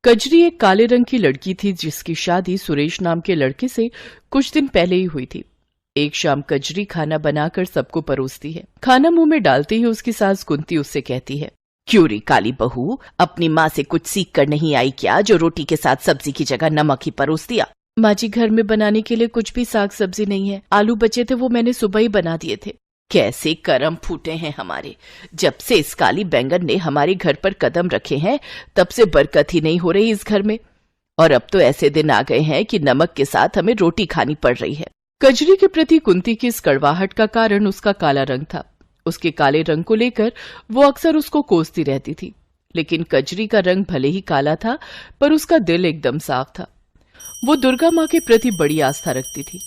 कजरी एक काले रंग की लड़की थी जिसकी शादी सुरेश नाम के लड़के से कुछ दिन पहले ही हुई थी। एक शाम कजरी खाना बनाकर सबको परोसती है। खाना मुंह में डालते ही उसकी सास कुंती उससे कहती है, क्यों रे काली बहू, अपनी माँ से कुछ सीख कर नहीं आई क्या, जो रोटी के साथ सब्जी की जगह नमक ही परोस दिया। माँ जी, घर में बनाने के लिए कुछ भी साग सब्जी नहीं है, आलू बचे थे वो मैंने सुबह ही बना दिए थे। कैसे करम फूटे हैं हमारे, जब से इस काली बैंगन ने हमारे घर पर कदम रखे हैं तब से बरकत ही नहीं हो रही इस घर में, और अब तो ऐसे दिन आ गए हैं कि नमक के साथ हमें रोटी खानी पड़ रही है। कजरी के प्रति कुंती की इस कड़वाहट का कारण उसका काला रंग था। उसके काले रंग को लेकर वो अक्सर उसको कोसती रहती थी, लेकिन कजरी का रंग भले ही काला था पर उसका दिल एकदम साफ था। वो दुर्गा माँ के प्रति बड़ी आस्था रखती थी।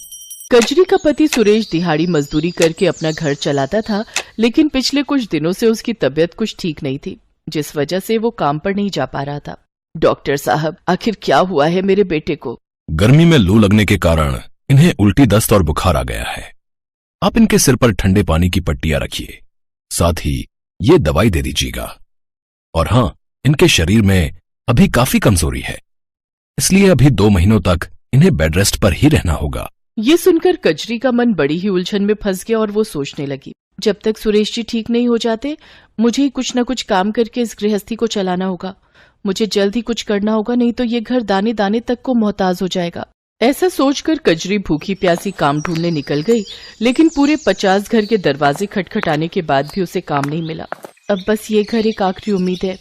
कजरी का पति सुरेश दिहाड़ी मजदूरी करके अपना घर चलाता था, लेकिन पिछले कुछ दिनों से उसकी तबीयत कुछ ठीक नहीं थी, जिस वजह से वो काम पर नहीं जा पा रहा था। डॉक्टर साहब, आखिर क्या हुआ है मेरे बेटे को? गर्मी में लू लगने के कारण इन्हें उल्टी दस्त और बुखार आ गया है। आप इनके सिर पर ठंडे पानी की पट्टियां रखिए, साथ ही ये दवाई दे दीजिएगा। और हाँ, इनके शरीर में अभी काफी कमजोरी है, इसलिए अभी 2 महीनों तक इन्हें बेड रेस्ट पर ही रहना होगा। ये सुनकर कजरी का मन बड़ी ही उलझन में फंस गया और वो सोचने लगी, जब तक सुरेश जी ठीक नहीं हो जाते मुझे ही कुछ न कुछ काम करके इस गृहस्थी को चलाना होगा। मुझे जल्द ही कुछ करना होगा, नहीं तो ये घर दाने दाने तक को मोहताज हो जाएगा। ऐसा सोचकर कजरी भूखी प्यासी काम ढूंढने निकल गई, लेकिन पूरे 50 घर के दरवाजे खटखटाने के बाद भी उसे काम नहीं मिला। अब बस ये घर एक आखिरी उम्मीद है।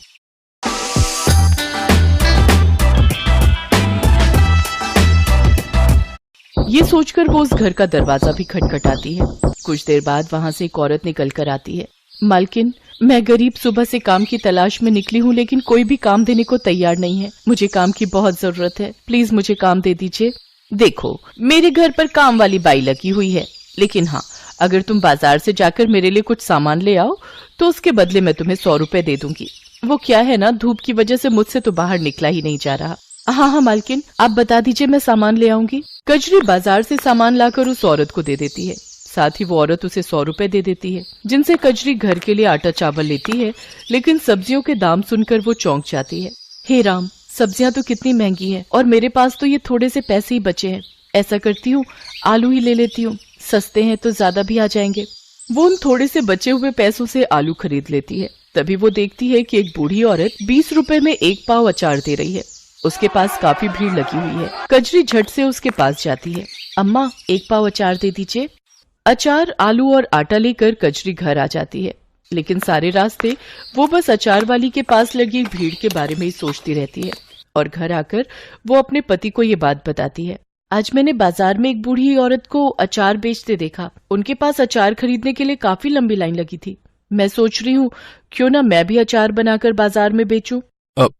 ये सोचकर वो उस घर का दरवाजा भी खटखटाती है। कुछ देर बाद वहाँ से एक औरत निकल कर आती है। मालकिन, मैं गरीब सुबह से काम की तलाश में निकली हूँ, लेकिन कोई भी काम देने को तैयार नहीं है। मुझे काम की बहुत जरूरत है, प्लीज मुझे काम दे दीजिए। देखो, मेरे घर पर काम वाली बाई लगी हुई है, लेकिन हाँ, अगर तुम बाजार से जाकर मेरे लिए कुछ सामान ले आओ तो उसके बदले मैं तुम्हें 100 रुपए दे दूंगी। वो क्या है ना, धूप की वजह से मुझसे तो बाहर निकला ही नहीं जा रहा। हाँ मालकिन, आप बता दीजिए, मैं सामान ले आऊंगी। कजरी बाजार से सामान लाकर उस औरत को दे देती है। साथ ही वो औरत उसे 100 रुपए दे देती है, जिनसे कजरी घर के लिए आटा चावल लेती है। लेकिन सब्जियों के दाम सुनकर वो चौंक जाती है। हे राम, सब्जियां तो कितनी महंगी है और मेरे पास तो ये थोड़े से पैसे ही बचे हैं। ऐसा करती हूँ, आलू ही ले लेती हूँ, सस्ते हैं तो ज्यादा भी आ जाएंगे। वो उन थोड़े से बचे हुए पैसों से आलू खरीद लेती है। तभी वो देखती है कि एक बूढ़ी औरत 20 रुपए में 1 पाव अचार दे रही है। उसके पास काफी भीड़ लगी हुई है। कजरी झट से उसके पास जाती है। अम्मा, 1 पाव अचार दे दीजिए। अचार, आलू और आटा लेकर कजरी घर आ जाती है, लेकिन सारे रास्ते वो बस अचार वाली के पास लगी भीड़ के बारे में ही सोचती रहती है। और घर आकर वो अपने पति को ये बात बताती है। आज मैंने बाजार में एक बूढ़ी औरत को अचार बेचते देखा। उनके पास अचार खरीदने के लिए काफी लंबी लाइन लगी थी। मैं सोच रही हूँ क्यों ना मैं भी अचार बनाकर बाजार में बेचूं।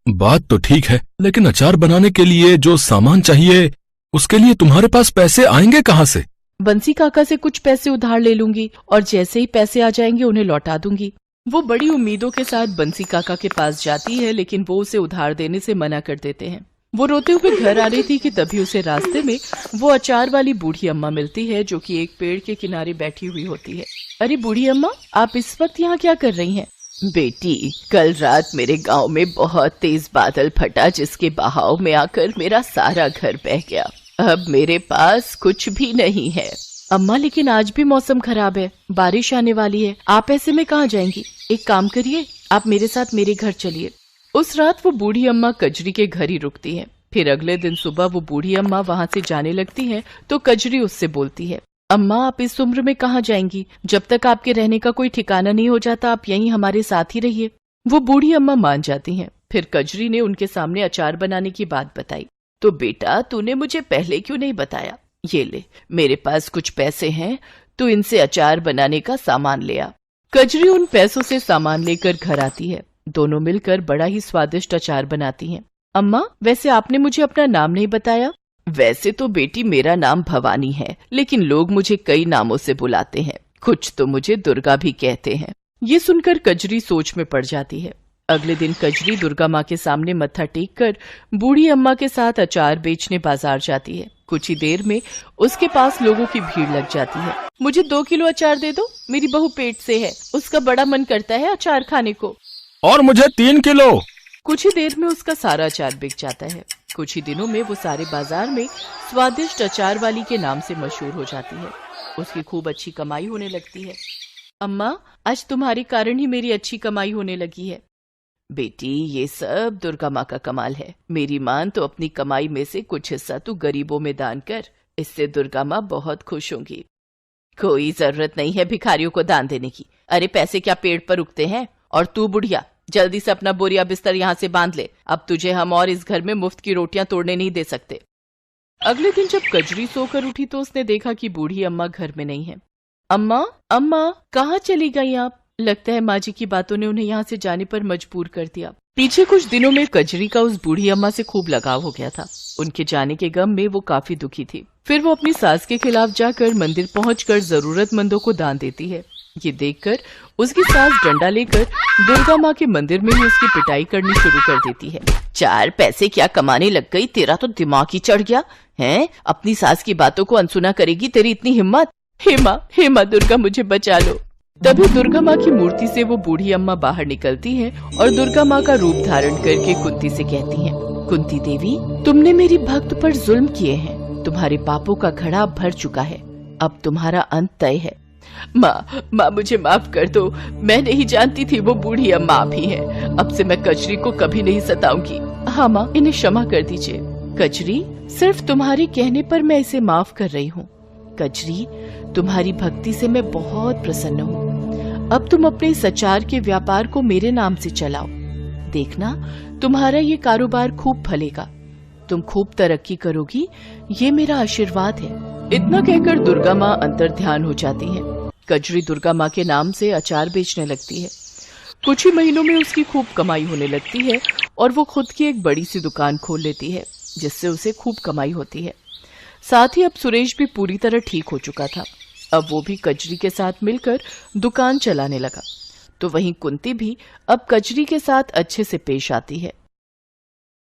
बात तो ठीक है, लेकिन अचार बनाने के लिए जो सामान चाहिए उसके लिए तुम्हारे पास पैसे आएंगे कहाँ से? बंसी काका से कुछ पैसे उधार ले लूंगी और जैसे ही पैसे आ जाएंगे उन्हें लौटा दूंगी। वो बड़ी उम्मीदों के साथ बंसी काका के पास जाती है, लेकिन वो उसे उधार देने से मना कर देते हैं। वो रोते हुए घर आ रही थी कि तभी उसे रास्ते में वो अचार वाली बूढ़ी अम्मा मिलती है, जो कि एक पेड़ के किनारे बैठी हुई होती है। अरे बूढ़ी अम्मा, आप इस वक्त यहाँ क्या कर रही हैं? बेटी, कल रात मेरे गांव में बहुत तेज बादल फटा, जिसके बहाव में आकर मेरा सारा घर बह गया। अब मेरे पास कुछ भी नहीं है। अम्मा, लेकिन आज भी मौसम खराब है, बारिश आने वाली है, आप ऐसे में कहाँ जाएंगी? एक काम करिए, आप मेरे साथ मेरे घर चलिए। उस रात वो बूढ़ी अम्मा कजरी के घर ही रुकती है। फिर अगले दिन सुबह वो बूढ़ी अम्मा वहाँ से जाने लगती है तो कजरी उससे बोलती है, अम्मा, आप इस उम्र में कहाँ जाएंगी? जब तक आपके रहने का कोई ठिकाना नहीं हो जाता आप यहीं हमारे साथ ही रहिए। वो बूढ़ी अम्मा मान जाती हैं। फिर कजरी ने उनके सामने अचार बनाने की बात बताई। तो बेटा, तूने मुझे पहले क्यों नहीं बताया? ये ले, मेरे पास कुछ पैसे हैं, तू इनसे अचार बनाने का सामान ले आ। कजरी उन पैसों से सामान लेकर घर आती है। दोनों मिलकर बड़ा ही स्वादिष्ट अचार बनाती हैं। अम्मा, वैसे आपने मुझे अपना नाम नहीं बताया। वैसे तो बेटी मेरा नाम भवानी है, लेकिन लोग मुझे कई नामों से बुलाते हैं, कुछ तो मुझे दुर्गा भी कहते हैं। ये सुनकर कजरी सोच में पड़ जाती है। अगले दिन कजरी दुर्गा माँ के सामने मत्था टेक कर बूढ़ी अम्मा के साथ अचार बेचने बाजार जाती है। कुछ ही देर में उसके पास लोगों की भीड़ लग जाती है। मुझे 2 किलो अचार दे दो, मेरी बहू पेट से है, उसका बड़ा मन करता है अचार खाने को। और मुझे 3 किलो। कुछ ही देर में उसका सारा अचार बिक जाता है। कुछ ही दिनों में वो सारे बाजार में स्वादिष्ट अचार वाली के नाम से मशहूर हो जाती है। उसकी खूब अच्छी कमाई होने लगती है। अम्मा, आज तुम्हारे कारण ही मेरी अच्छी कमाई होने लगी है। बेटी, ये सब दुर्गा माँ का कमाल है। मेरी मान तो अपनी कमाई में से कुछ हिस्सा तू गरीबों में दान कर, इससे दुर्गा माँ बहुत खुश होंगी। कोई जरूरत नहीं है भिखारियों को दान देने की। अरे पैसे क्या पेड़ पर उगते हैं? और तू बुढ़िया, जल्दी से अपना बोरिया बिस्तर यहाँ से बांध ले। अब तुझे हम और इस घर में मुफ्त की रोटियां तोड़ने नहीं दे सकते। अगले दिन जब कजरी सोकर उठी तो उसने देखा कि बूढ़ी अम्मा घर में नहीं है। अम्मा, अम्मा, कहाँ चली गई आप? लगता है माँ जी की बातों ने उन्हें यहाँ से जाने पर मजबूर कर दिया। पीछे कुछ दिनों में कजरी का उस बूढ़ी अम्मा से खूब लगाव हो गया था। उनके जाने के गम में वो काफी दुखी थी। फिर वो अपनी सास के खिलाफ जाकर मंदिर पहुंचकर जरूरतमंदों को दान देती है। ये देखकर उसकी सास डंडा लेकर दुर्गा माँ के मंदिर में ही उसकी पिटाई करनी शुरू कर देती है। 4 पैसे क्या कमाने लग गई? तेरा तो दिमाग ही चढ़ गया है। अपनी सास की बातों को अनसुना करेगी? तेरी इतनी हिम्मत? हे माँ दुर्गा, मुझे बचा लो। तभी दुर्गा माँ की मूर्ति से वो बूढ़ी अम्मा बाहर निकलती है और दुर्गा माँ का रूप धारण करके कुंती से कहती हैं, कुंती देवी, तुमने मेरी भक्त पर जुल्म किए हैं। तुम्हारे पापों का घड़ा भर चुका है। अब तुम्हारा अंत तय है। माँ, मुझे माफ कर दो। मैं नहीं जानती थी वो बूढ़ी अम्मा आप ही है। अब से मैं कजरी को कभी नहीं सताऊंगी। हाँ माँ, इन्हें क्षमा कर दीजिए। कजरी, सिर्फ तुम्हारे कहने पर मैं इसे माफ कर रही हूँ। कजरी, तुम्हारी भक्ति से मैं बहुत प्रसन्न हूँ। अब तुम अपने इस अचार के व्यापार को मेरे नाम से चलाओ। देखना, तुम्हारा ये कारोबार खूब फलेगा। तुम खूब तरक्की करोगी, ये मेरा आशीर्वाद है। इतना कहकर दुर्गा माँ अंतर्ध्यान हो जाती है। कजरी दुर्गा माँ के नाम से अचार बेचने लगती है। कुछ ही महीनों में उसकी खूब कमाई होने लगती है और वो खुद की एक बड़ी सी दुकान खोल लेती है, जिससे उसे खूब कमाई होती है। साथ ही अब सुरेश भी पूरी तरह ठीक हो चुका था। अब वो भी कजरी के साथ मिलकर दुकान चलाने लगा। तो वहीं कुंती भी अब कजरी के साथ अच्छे से पेश आती है।